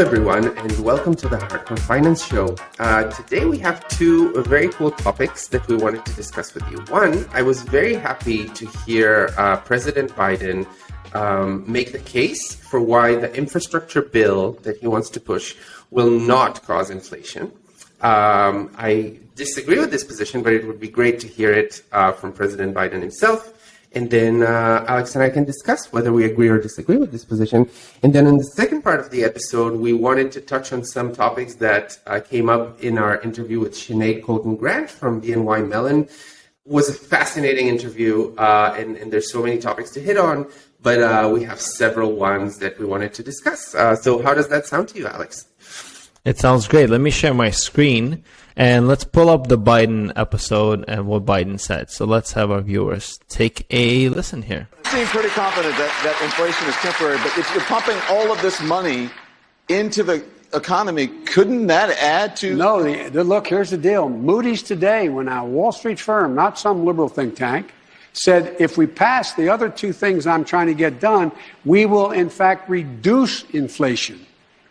everyone, and welcome to the Hardcore Finance Show. Today we have two very cool topics that we wanted to discuss with you. One, I was very happy to hear President Biden make the case for why the infrastructure bill that he wants to push will not cause inflation. I disagree with this position, but it would be great to hear it from President Biden himself. And then Alex and I can discuss whether we agree or disagree with this position. And then in the second part of the episode, we wanted to touch on some topics that came up in our interview with Sinead Colton Grant from BNY Mellon. It was a fascinating interview, and there's so many topics to hit on, but we have several ones that we wanted to discuss. So how does that sound to you, Alex? It sounds great. Let me share my screen and let's pull up the Biden episode and what Biden said. So let's have our viewers take a listen here. You seem pretty confident that inflation is temporary, but if you're pumping all of this money into the economy, couldn't that add to... No, look, here's the deal. Moody's today, when a Wall Street firm, not some liberal think tank, said if we pass the other two things I'm trying to get done, we will in fact reduce inflation.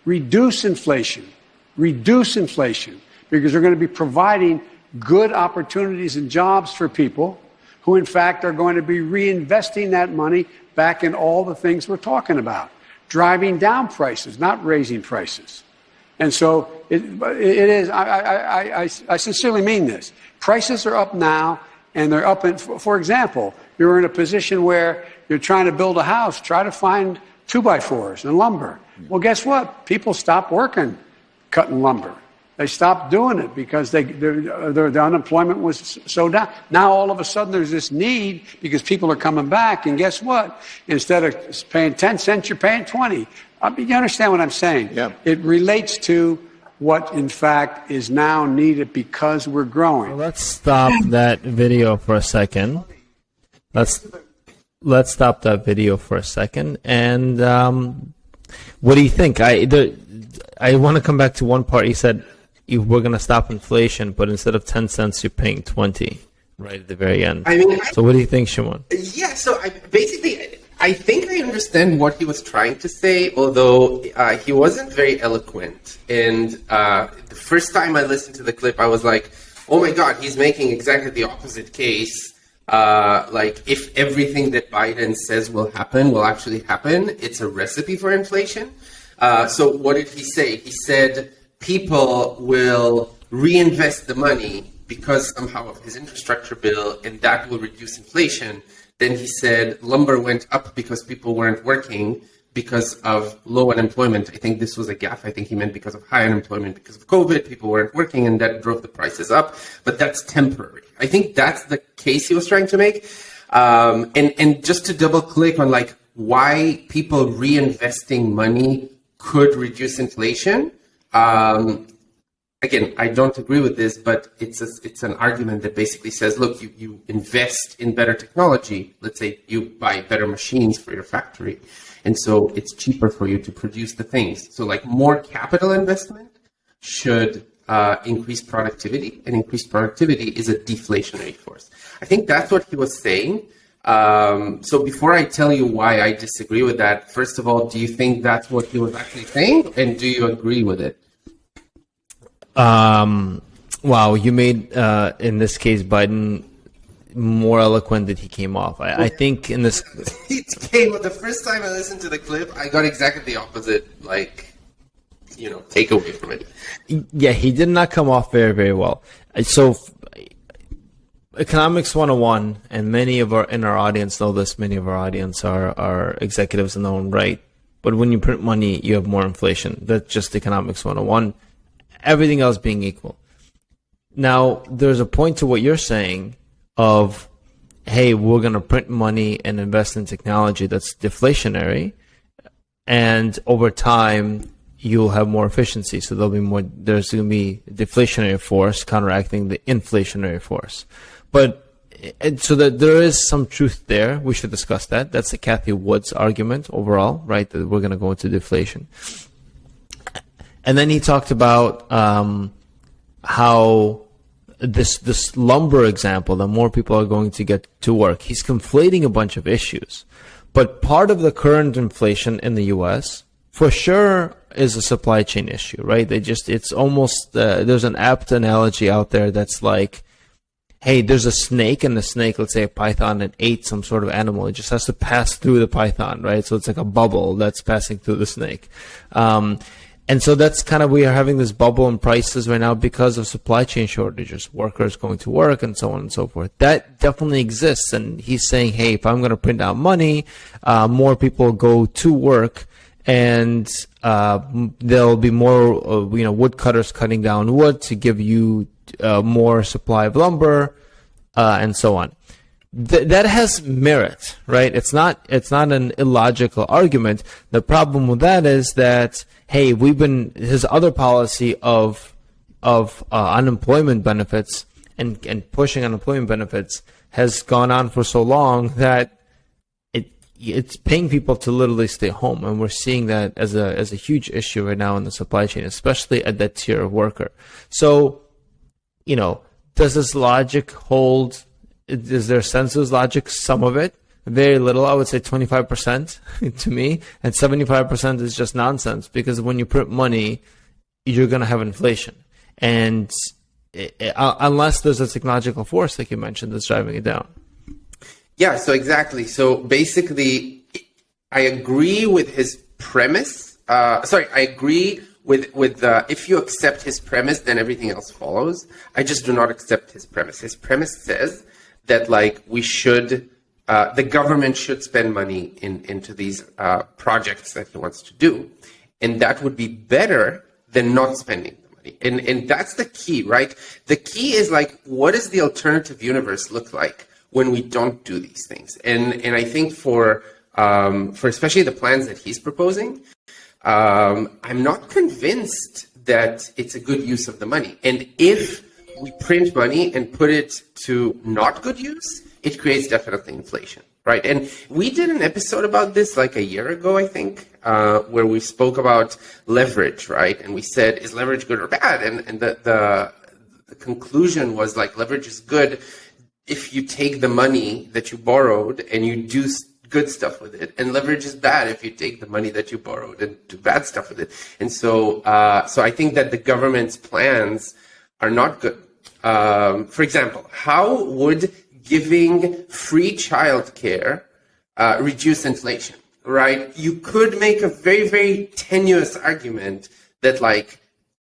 Reduce inflation. Reduce inflation. Because they're going to be providing good opportunities and jobs for people who, in fact, are going to be reinvesting that money back in all the things we're talking about, driving down prices, not raising prices. And so it is, I sincerely mean this. Prices are up now, and they're up in, for example, you're in a position where you're trying to build a house, try to find 2x4s and lumber. Well, guess what? People stop working cutting lumber. They stopped doing it because the unemployment was so down. Now, all of a sudden, there's this need because people are coming back. And guess what? Instead of paying 10 cents, you're paying 20. You understand what I'm saying? Yeah. It relates to what, in fact, is now needed because we're growing. Well, let's stop that video for a second. Let's stop that video for a second. And what do you think? I want to come back to one part. He said, we're going to stop inflation, but instead of 10 cents, you're paying 20 right at the very end. So what do you think, Shimon? Yeah, so I think I understand what he was trying to say, although he wasn't very eloquent. And the first time I listened to the clip, I was like, oh my God, he's making exactly the opposite case. Like if everything that Biden says will happen will actually happen, it's a recipe for inflation. So what did he say? He said people will reinvest the money because somehow of his infrastructure bill, and that will reduce inflation. Then he said lumber went up because people weren't working because of low unemployment. I think this was a gaffe. I think he meant because of high unemployment because of COVID, people weren't working, and that drove the prices up. But that's temporary. I think that's the case he was trying to make. And just to double click on like why people reinvesting money could reduce inflation. Again, I don't agree with this, but it's an argument that basically says, look, you invest in better technology. Let's say you buy better machines for your factory. And so it's cheaper for you to produce the things. So like more capital investment should increase productivity, and increased productivity is a deflationary force. I think that's what he was saying. So before I tell you why I disagree with that, first of all, do you think that's what he was actually saying? And do you agree with it? Wow, you made, in this case, Biden more eloquent than he came off. I think in this... The first time I listened to the clip, I got exactly the opposite, takeaway from it. Yeah, he did not come off very, very well. So... Economics 101, and many of in our audience know this, many of our audience are executives in their own right. But when you print money, you have more inflation. That's just economics 101. Everything else being equal. Now, there's a point to what you're saying of, hey, we're going to print money and invest in technology that's deflationary. And over time, you'll have more efficiency. So there's going to be a deflationary force counteracting the inflationary force. But so that there is some truth there. We should discuss that. That's the Kathy Woods argument overall, right? That we're going to go into deflation. And then he talked about how this lumber example, that more people are going to get to work. He's conflating a bunch of issues. But part of the current inflation in the U.S., for sure, is a supply chain issue, right? It's almost, there's an apt analogy out there that's like, hey, there's a snake, and the snake, let's say a python, and ate some sort of animal. It just has to pass through the python, right? So it's like a bubble that's passing through the snake. And so that's kind of, we are having this bubble in prices right now because of supply chain shortages, workers going to work and so on and so forth. That definitely exists. And he's saying, hey, if I'm going to print out money, more people go to work, and there'll be more, woodcutters cutting down wood to give you more supply of lumber, and so on. That has merit, right? It's not an illogical argument. The problem with that is that, hey, his other policy of unemployment benefits and pushing unemployment benefits has gone on for so long that it's paying people to literally stay home, and we're seeing that as a huge issue right now in the supply chain, especially at that tier of worker. So, does this logic hold? Is there census logic? Some of it, very little. I would say 25% to me, and 75% is just nonsense, because when you print money, you're going to have inflation, and unless there's a technological force like you mentioned that's driving it down. Yeah, so exactly. So basically, I agree with his premise. I agree with if you accept his premise, then everything else follows. I just do not accept his premise. His premise says that we should, the government should spend money into these projects that he wants to do, and that would be better than not spending the money. And that's the key, right? The key is what does the alternative universe look like when we don't do these things? And I think for especially the plans that he's proposing, I'm not convinced that it's a good use of the money. And if we print money and put it to not good use, it creates definitely inflation, right? And we did an episode about this a year ago, I think, where we spoke about leverage, right? And we said, is leverage good or bad? And the conclusion was leverage is good if you take the money that you borrowed and you do good stuff with it, and leverage is bad if you take the money that you borrowed and do bad stuff with it. And so I think that the government's plans are not good. For example, how would giving free childcare reduce inflation, right? You could make a very, very tenuous argument that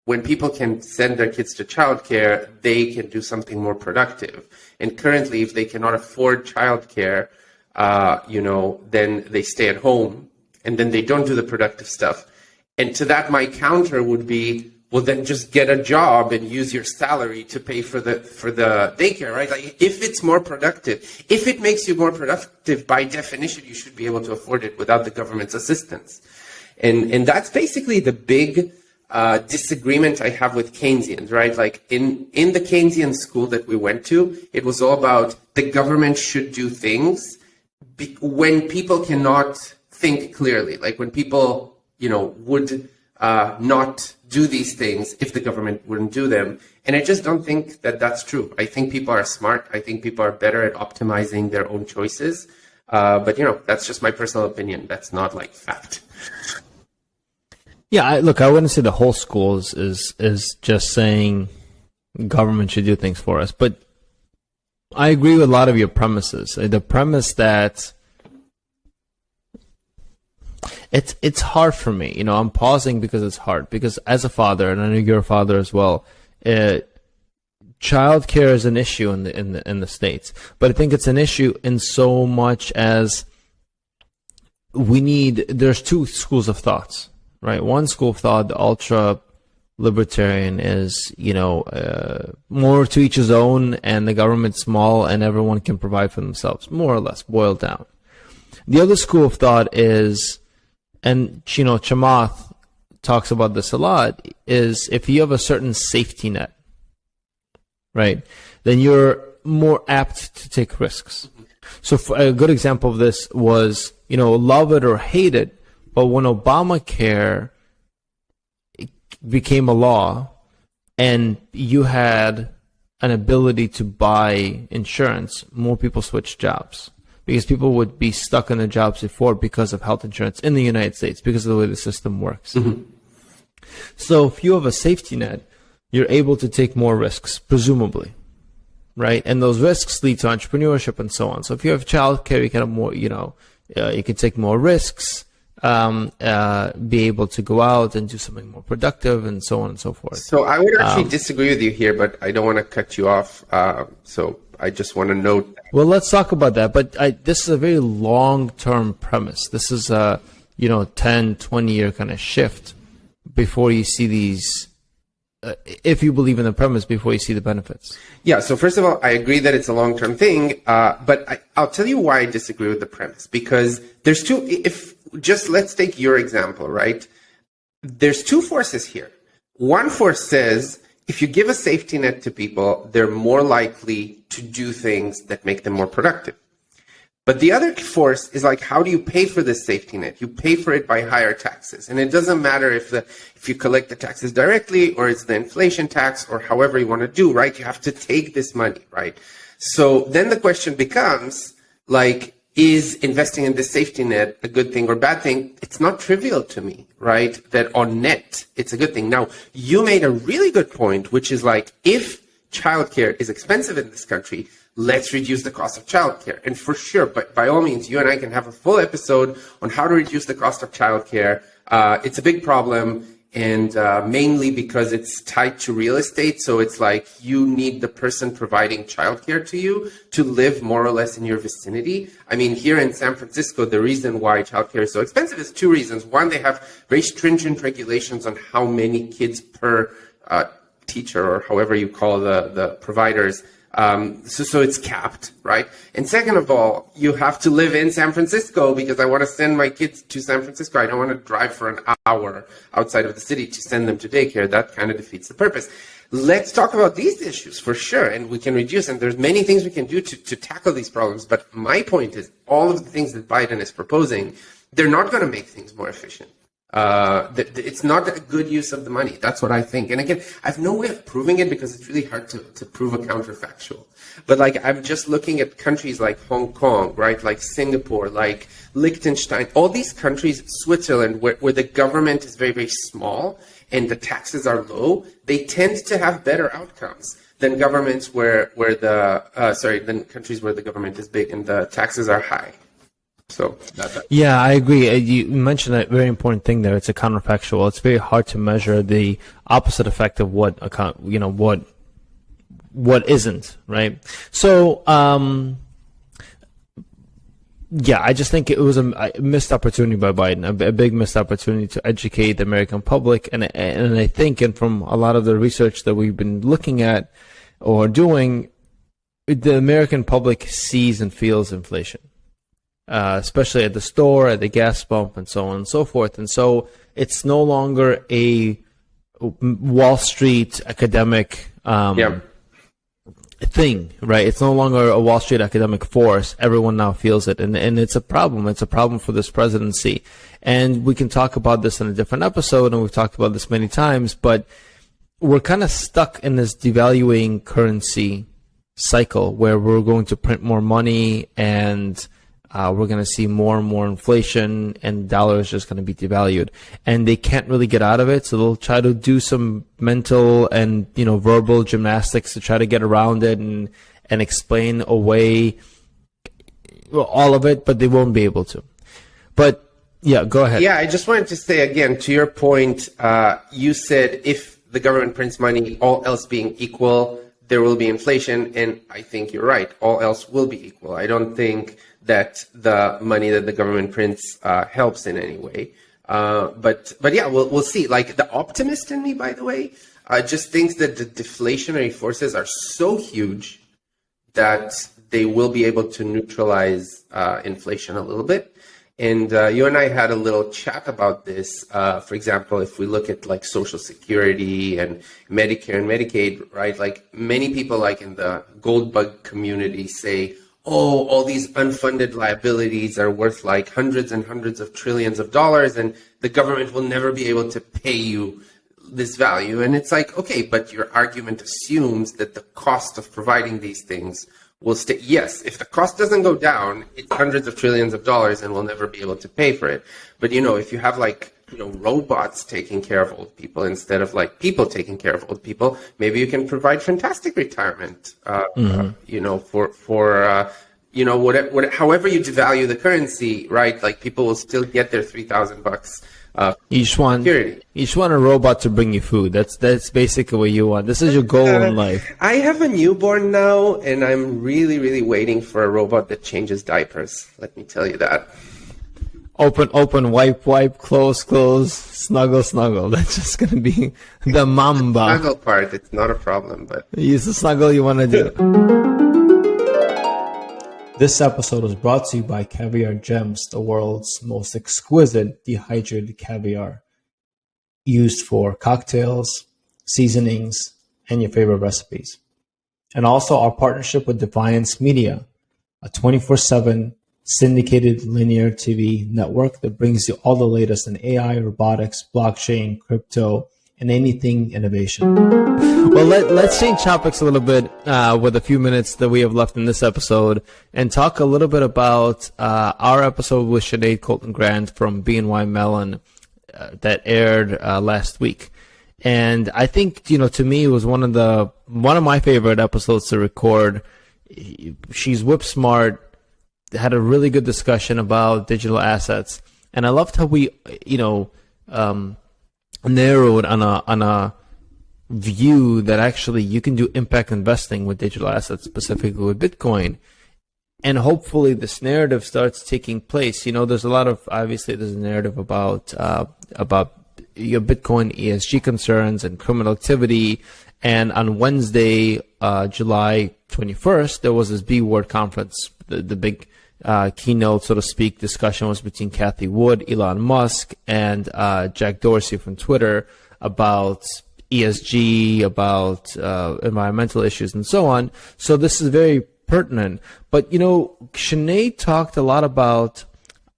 when people can send their kids to childcare, they can do something more productive. And currently, if they cannot afford childcare, then they stay at home, and then they don't do the productive stuff. And to that, my counter would be, well, then just get a job and use your salary to pay for the daycare, right? If it's more productive, if it makes you more productive, by definition, you should be able to afford it without the government's assistance. And that's basically the big disagreement I have with Keynesians, right? In the Keynesian school that we went to, it was all about the government should do things when people cannot think clearly, when people, would not do these things if the government wouldn't do them. And I just don't think that that's true. I think people are smart. I think people are better at optimizing their own choices. But, that's just my personal opinion. That's not fact. Yeah, I wouldn't say the whole school is just saying government should do things for us, but I agree with a lot of your premises. The premise that it's hard for me. I'm pausing because it's hard. Because as a father, and I know you're a father as well, childcare is an issue in the States. But I think it's an issue in so much as there's two schools of thoughts, right? One school of thought, the ultra libertarian, is more to each his own, and the government's small and everyone can provide for themselves, more or less boiled down. The other school of thought is, and Chamath talks about this a lot, is if you have a certain safety net, right, then you're more apt to take risks. So a good example of this was, love it or hate it, but when Obamacare became a law and you had an ability to buy insurance, more people switched jobs, because people would be stuck in their jobs before because of health insurance in the United States, because of the way the system works. Mm-hmm. So if you have a safety net, you're able to take more risks, presumably, right? And those risks lead to entrepreneurship and so on. So if you have childcare, you can have more, you can take more risks, be able to go out and do something more productive and so on and so forth. So I would actually disagree with you here, but I don't want to cut you off. So I just want to note. Well, let's talk about that. But this is a very long-term premise. This is a, 10, 20-year kind of shift before you see these, if you believe in the premise, before you see the benefits. Yeah, so first of all, I agree that it's a long-term thing, but I'll tell you why I disagree with the premise. Because there's let's take your example, right? There's two forces here. One force says, if you give a safety net to people, they're more likely to do things that make them more productive. But the other force is like, how do you pay for this safety net? You pay for it by higher taxes. And it doesn't matter if you collect the taxes directly or it's the inflation tax or however you want to do, right? You have to take this money, right? So then the question becomes, like, is investing in the safety net a good thing or bad thing? It's not trivial to me, right? That on net, it's a good thing. Now, you made a really good point, which is like, if childcare is expensive in this country, let's reduce the cost of childcare. And for sure, but by all means, you and I can have a full episode on how to reduce the cost of childcare. It's a big problem, and mainly because it's tied to real estate. So it's like you need the person providing childcare to you to live more or less in your vicinity. I mean, here in San Francisco, the reason why childcare is so expensive is two reasons. One, they have very stringent regulations on how many kids per teacher, or however you call the providers. So it's capped, right? And second of all, you have to live in San Francisco, because I want to send my kids to San Francisco. I don't want to drive for an hour outside of the city to send them to daycare. That kind of defeats the purpose. Let's talk about these issues for sure, and we can reduce, and there's many things we can do to tackle these problems. But my point is, all of the things that Biden is proposing, they're not going to make things more efficient. It's not a good use of the money. That's what I think. And again, I have no way of proving it because it's really hard to prove a counterfactual. But like, I'm just looking at countries like Hong Kong, right? Like Singapore, like Liechtenstein, all these countries, Switzerland, where the government is very, very small and the taxes are low, they tend to have better outcomes than governments than countries where the government is big and the taxes are high. So yeah, I agree. You mentioned a very important thing there. It's a counterfactual. It's very hard to measure the opposite effect of what isn't, right? So I just think it was a missed opportunity by Biden, a big missed opportunity to educate the American public. And I think, and from a lot of the research that we've been looking at or doing, the American public sees and feels inflation. Especially at the store, at the gas pump, and so on and so forth. And so it's no longer a Wall Street academic thing, right? It's no longer a Wall Street academic force. Everyone now feels it. And it's a problem. It's a problem for this presidency. And we can talk about this in a different episode, and we've talked about this many times, but we're kind of stuck in this devaluing currency cycle where we're going to print more money, and we're going to see more and more inflation, and the dollar is just going to be devalued. And they can't really get out of it, so they'll try to do some mental and verbal gymnastics to try to get around it and explain away all of it, but they won't be able to. But yeah, go ahead. Yeah, I just wanted to say again, to your point, you said if the government prints money, all else being equal, there will be inflation, and I think you're right. All else will be equal. I don't think that the money that the government prints helps in any way. But yeah, we'll see. Like, the optimist in me, by the way, just thinks that the deflationary forces are so huge that they will be able to neutralize inflation a little bit. And you and I had a little chat about this. For example, if we look at like Social Security and Medicare and Medicaid, right? Like, many people, like in the gold bug community, say, oh, all these unfunded liabilities are worth like hundreds and hundreds of trillions of dollars, and the government will never be able to pay you this value. And it's like, okay, but your argument assumes that the cost of providing these things will stay. Yes, if the cost doesn't go down, it's hundreds of trillions of dollars and we'll never be able to pay for it. But if you have like robots taking care of old people instead of like people taking care of old people, maybe you can provide fantastic retirement, whatever, however you devalue the currency, right? Like people will still get their $3,000. You just want security. You just want a robot to bring you food. That's basically what you want. This is your goal in life. I have a newborn now, and I'm really, really waiting for a robot that changes diapers. Let me tell you that. Open, wipe, close, snuggle. That's just going to be the mamba. Snuggle part, it's not a problem, but use the snuggle you want to do. This episode was brought to you by Caviar Gems, the world's most exquisite dehydrated caviar, used for cocktails, seasonings, and your favorite recipes. And also our partnership with Defiance Media, a 24/7 syndicated linear TV network that brings you all the latest in AI, robotics, blockchain, crypto, and anything innovation. Well, let's change topics a little bit with a few minutes that we have left in this episode and talk a little bit about our episode with Sinead Colton Grant from BNY Mellon that aired last week. And I think, to me, it was one of my favorite episodes to record. She's whip smart, had a really good discussion about digital assets. And I loved how we, narrowed on a view that actually you can do impact investing with digital assets, specifically with Bitcoin. And hopefully this narrative starts taking place. There's a narrative about your Bitcoin ESG concerns and criminal activity. And on Wednesday, July 21st, there was this B Word conference. The big keynote, so to speak, discussion was between Cathie Wood, Elon Musk, and Jack Dorsey from Twitter about ESG, about environmental issues, and so on. So this is very pertinent. But, Sinead talked a lot about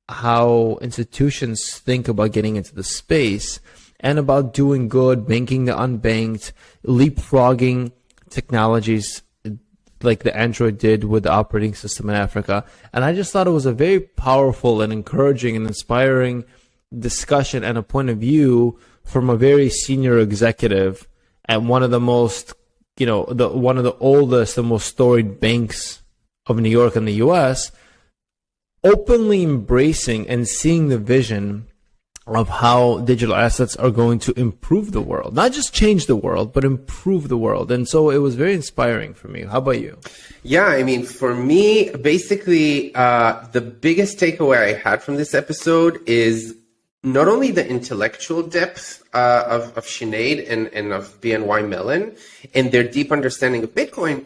how institutions think about getting into the space and about doing good, banking the unbanked, leapfrogging technologies like the Android did with the operating system in Africa. And I just thought it was a very powerful and encouraging and inspiring discussion and a point of view from a very senior executive at one of the most, one of the oldest and most storied banks of New York and the US, openly embracing and seeing the vision of how digital assets are going to improve the world. Not just change the world, but improve the world. And so it was very inspiring for me. How about you? Yeah, for me, basically, the biggest takeaway I had from this episode is not only the intellectual depth of Sinead and of BNY Mellon and their deep understanding of Bitcoin,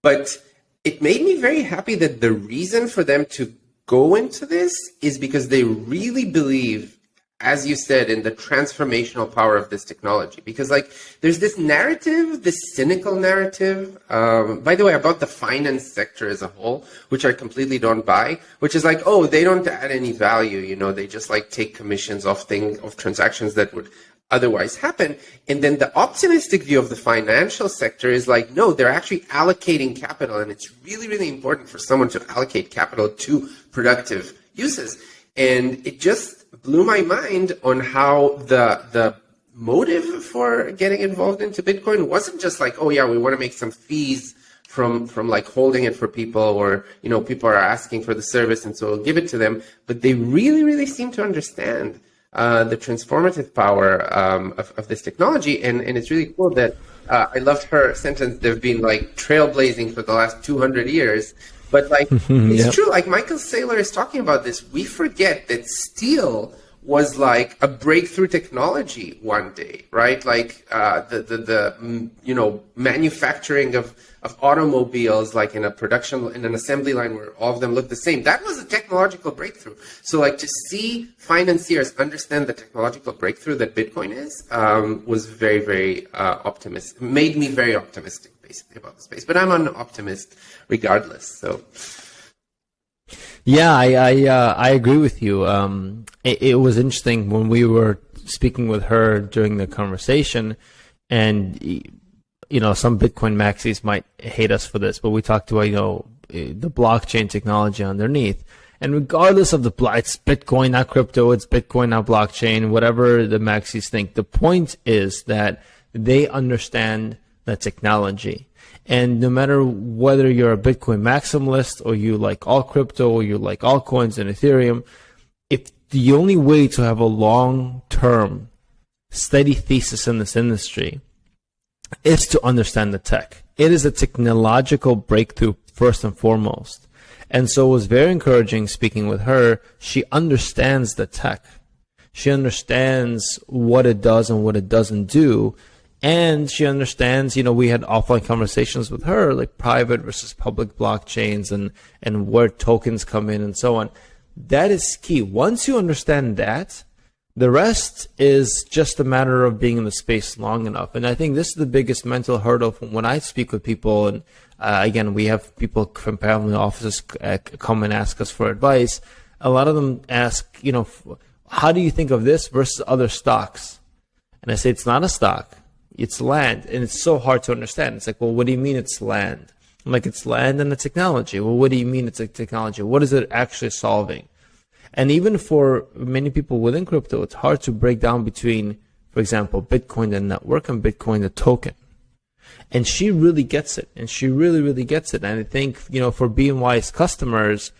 but it made me very happy that the reason for them to go into this is because they really believe, as you said, in the transformational power of this technology. Because there's this narrative, this cynical narrative, by the way, about the finance sector as a whole, which I completely don't buy, which is they don't add any value, they just take commissions off transactions that would otherwise happen. And then the optimistic view of the financial sector is no, they're actually allocating capital, and it's really, really important for someone to allocate capital to productive uses. And it just blew my mind on how the motive for getting involved into Bitcoin wasn't just we want to make some fees from holding it for people, or people are asking for the service and so we'll give it to them. But they really, really seem to understand the transformative power of this technology, and it's really cool that I loved her sentence. They've been trailblazing for the last 200 years. But it's true, Michael Saylor is talking about this. We forget that steel was a breakthrough technology one day, right? The manufacturing of automobiles, in an assembly line where all of them look the same. That was a technological breakthrough. So to see financiers understand the technological breakthrough that Bitcoin is, was very, very optimistic. Made me very optimistic, basically, about the space. But I'm an optimist regardless. So. Yeah, I agree with you. It was interesting when we were speaking with her during the conversation, and some Bitcoin maxis might hate us for this, but we talked about the blockchain technology underneath, And regardless of it's Bitcoin, not crypto, it's Bitcoin, not blockchain, whatever the maxis think. The point is that they understand the technology. And no matter whether you're a Bitcoin maximalist or you like all crypto or you like altcoins and Ethereum, if the only way to have a long-term steady thesis in this industry is to understand the tech. It is a technological breakthrough first and foremost. And so it was very encouraging speaking with her. She understands the tech. She understands what it does and what it doesn't do. And she understands, we had offline conversations with her, like private versus public blockchains and where tokens come in and so on. That is key. Once you understand that, the rest is just a matter of being in the space long enough. And I think this is the biggest mental hurdle from when I speak with people. And again, we have people from family offices come and ask us for advice. A lot of them ask, how do you think of this versus other stocks? And I say, it's not a stock, it's land. And it's so hard to understand. It's like, well, what do you mean it's land? I'm like, it's land and the technology. Well, what do you mean it's a technology? What is it actually solving? And even for many people within crypto, it's hard to break down between, for example, Bitcoin the network and Bitcoin the token. And she really gets it. And she really, really gets it. And I think, for BNY's customers,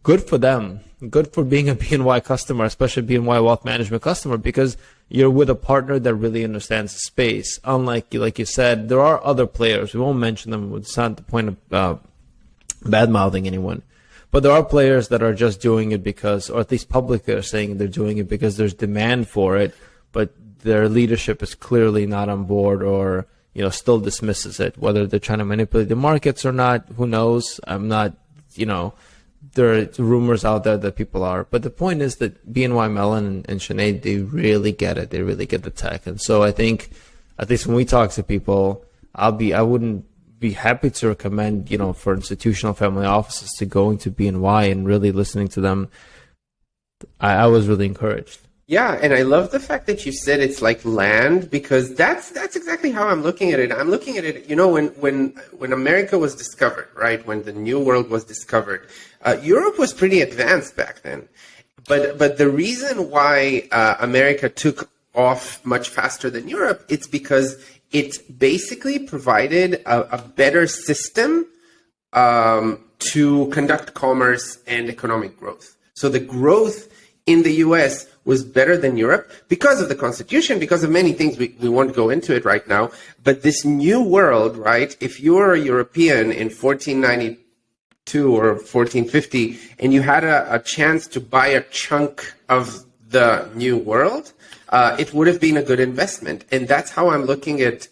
good for them. Good for being a BNY customer, especially BNY Wealth Management customer, because you're with a partner that really understands the space. Unlike, like you said, there are other players. We won't mention them. It's not the point of bad-mouthing anyone. But there are players that are just doing it because, or at least publicly are saying they're doing it because there's demand for it, but their leadership is clearly not on board or, still dismisses it. Whether they're trying to manipulate the markets or not, who knows? I'm not, there are rumors out there that people are. But the point is that BNY Mellon and Sinead, they really get it. They really get the tech. And so I think, at least when we talk to people, I wouldn't be happy to recommend, for institutional family offices to go into BNY and really listening to them. I was really encouraged. Yeah, and I love the fact that you said it's like land, because that's exactly how I'm looking at it. I'm looking at it, when America was discovered, right? When the New World was discovered, Europe was pretty advanced back then. But the reason why America took off much faster than Europe, it's because it basically provided a better system to conduct commerce and economic growth. So the growth in the US was better than Europe because of the Constitution, because of many things. We won't go into it right now. But this new world, right, if you were a European in 1492 or 1450 and you had a chance to buy a chunk of the new world, it would have been a good investment. And that's how I'm looking at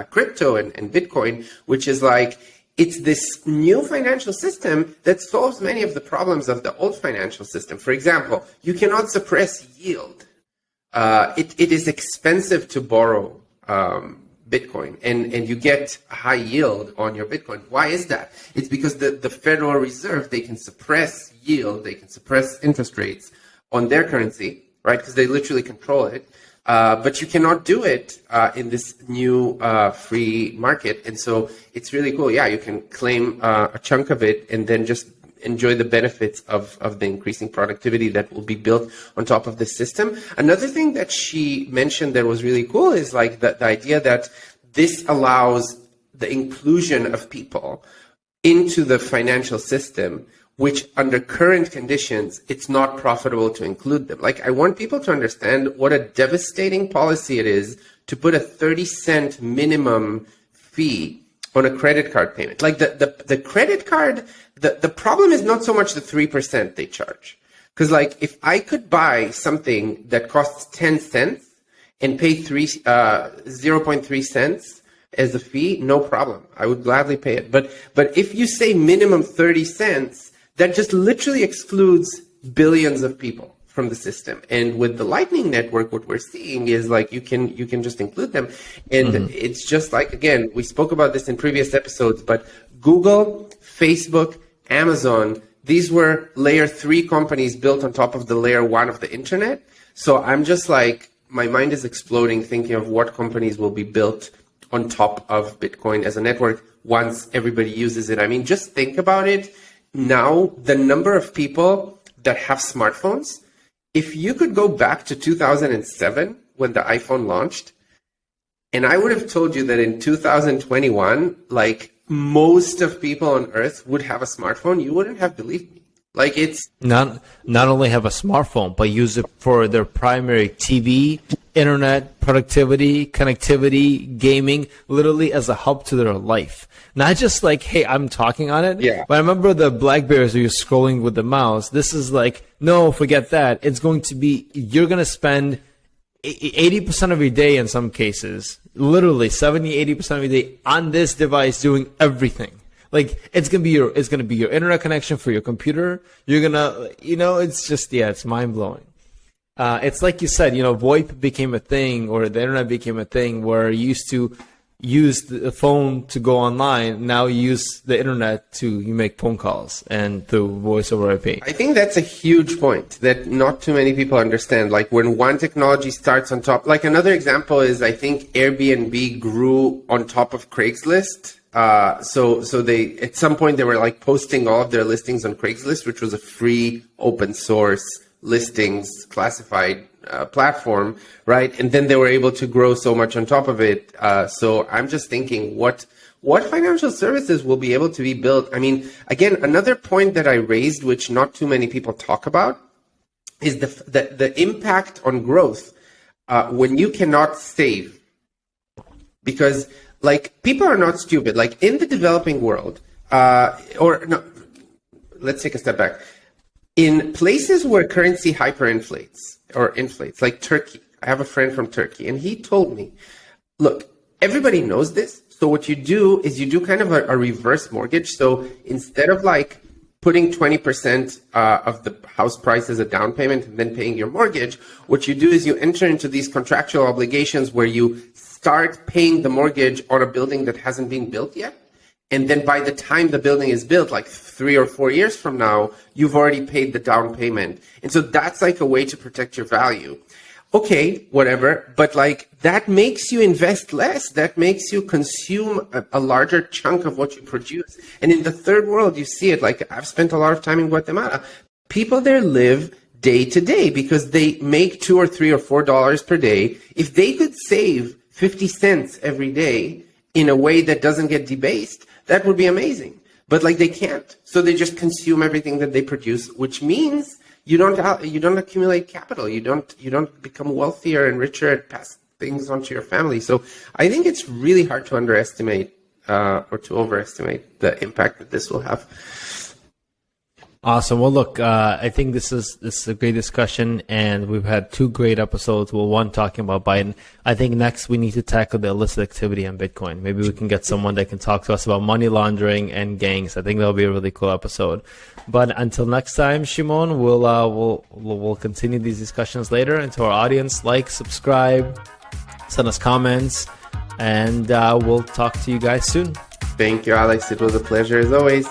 crypto and Bitcoin, which is like, it's this new financial system that solves many of the problems of the old financial system. For example, you cannot suppress yield. It is expensive to borrow Bitcoin, and you get a high yield on your Bitcoin. Why is that? It's because the Federal Reserve, they can suppress yield, they can suppress interest rates on their currency, right? Because they literally control it. But you cannot do it in this new free market. And so it's really cool. Yeah, you can claim a chunk of it and then just enjoy the benefits of the increasing productivity that will be built on top of the system. Another thing that she mentioned that was really cool is like the idea that this allows the inclusion of people into the financial system, which under current conditions, it's not profitable to include them. Like, I want people to understand what a devastating policy it is to put a 30-cent minimum fee on a credit card payment. Like the credit card, the problem is not so much the 3% they charge. Because like, if I could buy something that costs 10 cents and pay 0.3 cents as a fee, no problem. I would gladly pay it. But if you say minimum 30 cents, that just literally excludes billions of people from the system. And with the Lightning Network, what we're seeing is like you can just include them. And it's just like, again, we spoke about this in previous episodes, but Google, Facebook, Amazon, these were layer 3 companies built on top of the layer 1 of the internet. So I'm just like, my mind is exploding thinking of what companies will be built on top of Bitcoin as a network once everybody uses it. I mean, just think about it. Now, the number of people that have smartphones, if you could go back to 2007 when the iPhone launched, and I would have told you that in 2021, like most of people on Earth would have a smartphone, you wouldn't have believed me. Like it's not only have a smartphone, but use it for their primary TV, internet, productivity, connectivity, gaming, literally as a hub to their life. Not just like, hey, I'm talking on it. Yeah. But I remember the BlackBerries where you're scrolling with the mouse. This is like, no, forget that. It's going to be, you're going to spend 80% of your day in some cases, literally 70-80% of your day on this device doing everything. Like it's gonna be your internet connection for your computer. You're gonna, it's just, it's mind blowing. It's like you said, VoIP became a thing, or the internet became a thing where you used to use the phone to go online. Now you use the internet you make phone calls and through voice over IP. I think that's a huge point that not too many people understand. Like when one technology starts on top, like another example is I think Airbnb grew on top of Craigslist. So they, at some point they were like posting all of their listings on Craigslist, which was a free open source listings classified platform, right? And then they were able to grow so much on top of it. So I'm just thinking what financial services will be able to be built. I mean, again, another point that I raised, which not too many people talk about, is the impact on growth when you cannot save. Because like people are not stupid. Like in the developing world, let's take a step back. In places where currency hyperinflates or inflates, like Turkey, I have a friend from Turkey, and he told me, look, everybody knows this. So what you do is you do kind of a reverse mortgage. So instead of like putting 20% of the house price as a down payment and then paying your mortgage, what you do is you enter into these contractual obligations where you start paying the mortgage on a building that hasn't been built yet. And then by the time the building is built, like 3 or 4 years from now, you've already paid the down payment. And so that's like a way to protect your value. Okay, whatever. But like that makes you invest less. That makes you consume a larger chunk of what you produce. And in the third world, you see it. Like I've spent a lot of time in Guatemala. People there live day to day because they make $2 or $3 or $4 per day. If they could save 50 cents every day in a way that doesn't get debased, that would be amazing. But like they can't. So they just consume everything that they produce, which means you don't accumulate capital. You don't become wealthier and richer and pass things on to your family. So I think it's really hard to underestimate or to overestimate the impact that this will have. Awesome. Well, look, I think this is a great discussion, and we've had 2 great episodes. Well, one talking about Biden. I think next we need to tackle the illicit activity on Bitcoin. Maybe we can get someone that can talk to us about money laundering and gangs. I think that'll be a really cool episode. But until next time, Shimon, we'll continue these discussions later. And to our audience, like, subscribe, send us comments, and we'll talk to you guys soon. Thank you, Alex. It was a pleasure as always.